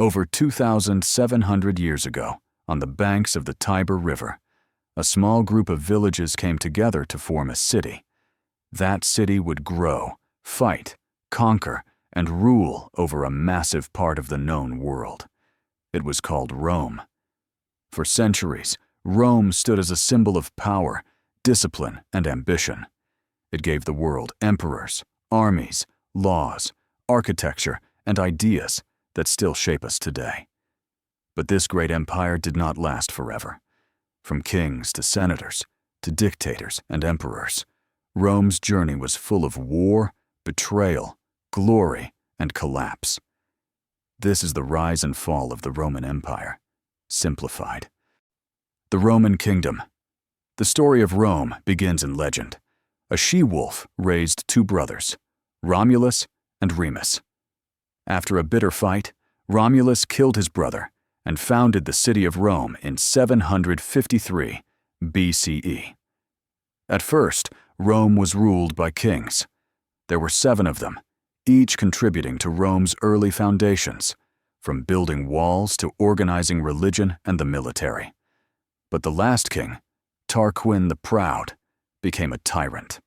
Over 2,700 years ago, on the banks of the Tiber River, a small group of villages came together to form a city. That city would grow, fight, conquer, and rule over a massive part of the known world. It was called Rome. For centuries, Rome stood as a symbol of power, discipline, and ambition. It gave the world emperors, armies, laws, architecture, and ideas that still shape us today. But this great empire did not last forever. From kings to senators, to dictators and emperors, Rome's journey was full of war, betrayal, glory, and collapse. This is the rise and fall of the Roman Empire, simplified. The Roman Kingdom. The story of Rome begins in legend. A she-wolf raised two brothers, Romulus and Remus. After a bitter fight, Romulus killed his brother and founded the city of Rome in 753 BCE. At first, Rome was ruled by kings. There were 7 of them, each contributing to Rome's early foundations, from building walls to organizing religion and the military. But the last king, Tarquin the Proud, became a tyrant.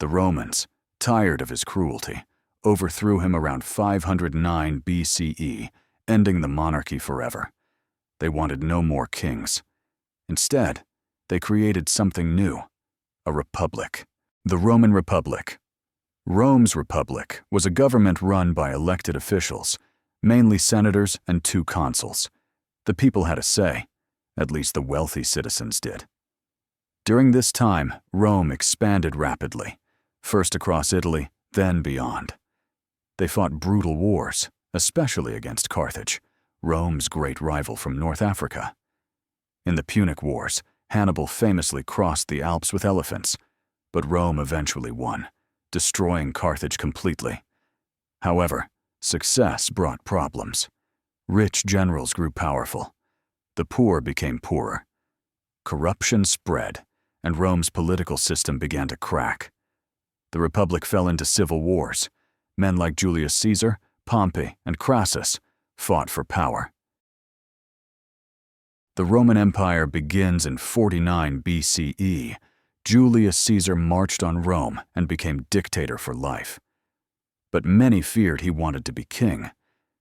The Romans, tired of his cruelty, overthrew him around 509 BCE, ending the monarchy forever. They wanted no more kings. Instead, they created something new, a republic. The Roman Republic. Rome's republic was a government run by elected officials, mainly senators and 2 consuls. The people had a say, at least the wealthy citizens did. During this time, Rome expanded rapidly, first across Italy, then beyond. They fought brutal wars, especially against Carthage, Rome's great rival from North Africa. In the Punic Wars, Hannibal famously crossed the Alps with elephants, but Rome eventually won, destroying Carthage completely. However, success brought problems. Rich generals grew powerful. The poor became poorer. Corruption spread, and Rome's political system began to crack. The Republic fell into civil wars. Men like Julius Caesar, Pompey, and Crassus fought for power. The Roman Empire begins in 49 BCE. Julius Caesar marched on Rome and became dictator for life. But many feared he wanted to be king,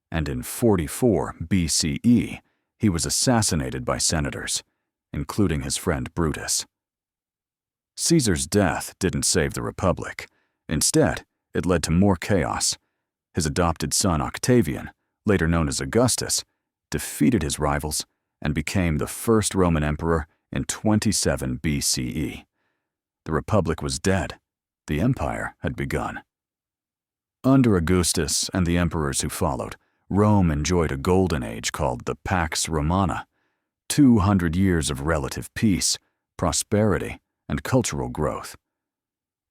and in 44 BCE, he was assassinated by senators, including his friend Brutus. Caesar's death didn't save the Republic. Instead, it led to more chaos. His adopted son Octavian, later known as Augustus, defeated his rivals and became the first Roman emperor in 27 BCE. The Republic was dead. The empire had begun. Under Augustus and the emperors who followed, Rome enjoyed a golden age called the Pax Romana, 200 years of relative peace, prosperity, and cultural growth.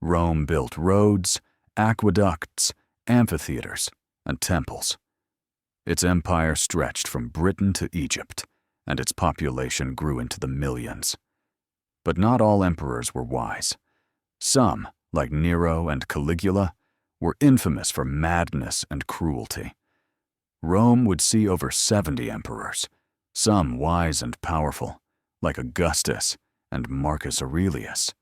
Rome built roads, aqueducts, amphitheaters, and temples. Its empire stretched from Britain to Egypt, and its population grew into the millions. But not all emperors were wise. Some, like Nero and Caligula, were infamous for madness and cruelty. Rome would see over 70 emperors, some wise and powerful, like Augustus and Marcus Aurelius,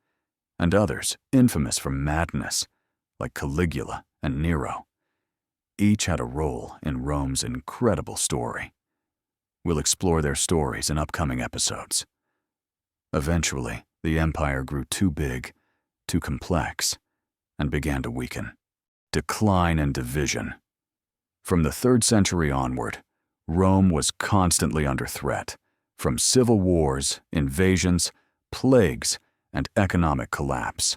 and others infamous for madness, like Caligula and Nero. Each had a role in Rome's incredible story. We'll explore their stories in upcoming episodes. Eventually, the empire grew too big, too complex, and began to weaken. Decline and division. From the 3rd century onward, Rome was constantly under threat, from civil wars, invasions, plagues, and economic collapse.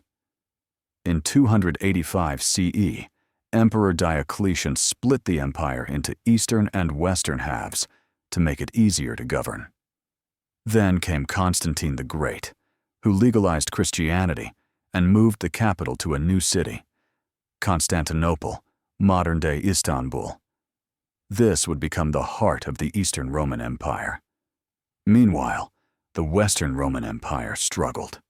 In 285 CE, Emperor Diocletian split the empire into eastern and western halves to make it easier to govern. Then came Constantine the Great, who legalized Christianity and moved the capital to a new city, Constantinople, modern-day Istanbul. This would become the heart of the Eastern Roman Empire. Meanwhile, the Western Roman Empire struggled.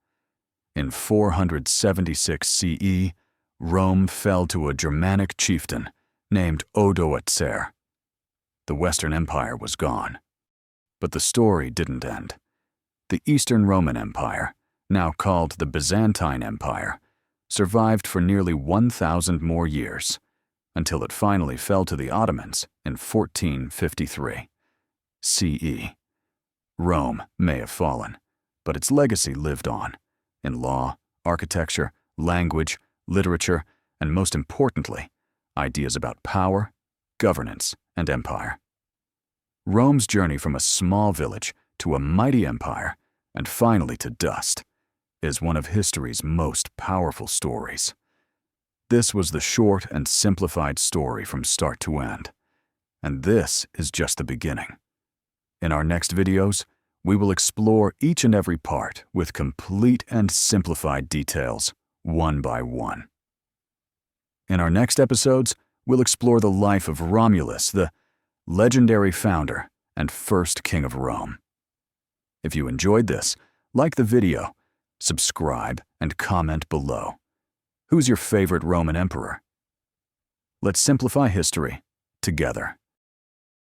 In 476 CE, Rome fell to a Germanic chieftain named Odoacer. The Western Empire was gone. But the story didn't end. The Eastern Roman Empire, now called the Byzantine Empire, survived for nearly 1,000 more years, until it finally fell to the Ottomans in 1453 CE. Rome may have fallen, but its legacy lived on, in law, architecture, language, literature, and most importantly, ideas about power, governance, and empire. Rome's journey from a small village to a mighty empire, and finally to dust, is one of history's most powerful stories. This was the short and simplified story from start to end. And this is just the beginning. In our next videos, we will explore each and every part with complete and simplified details, one by one. In our next episodes, we'll explore the life of Romulus, the legendary founder and first king of Rome. If you enjoyed this, like the video, subscribe, and comment below. Who's your favorite Roman emperor? Let's simplify history together.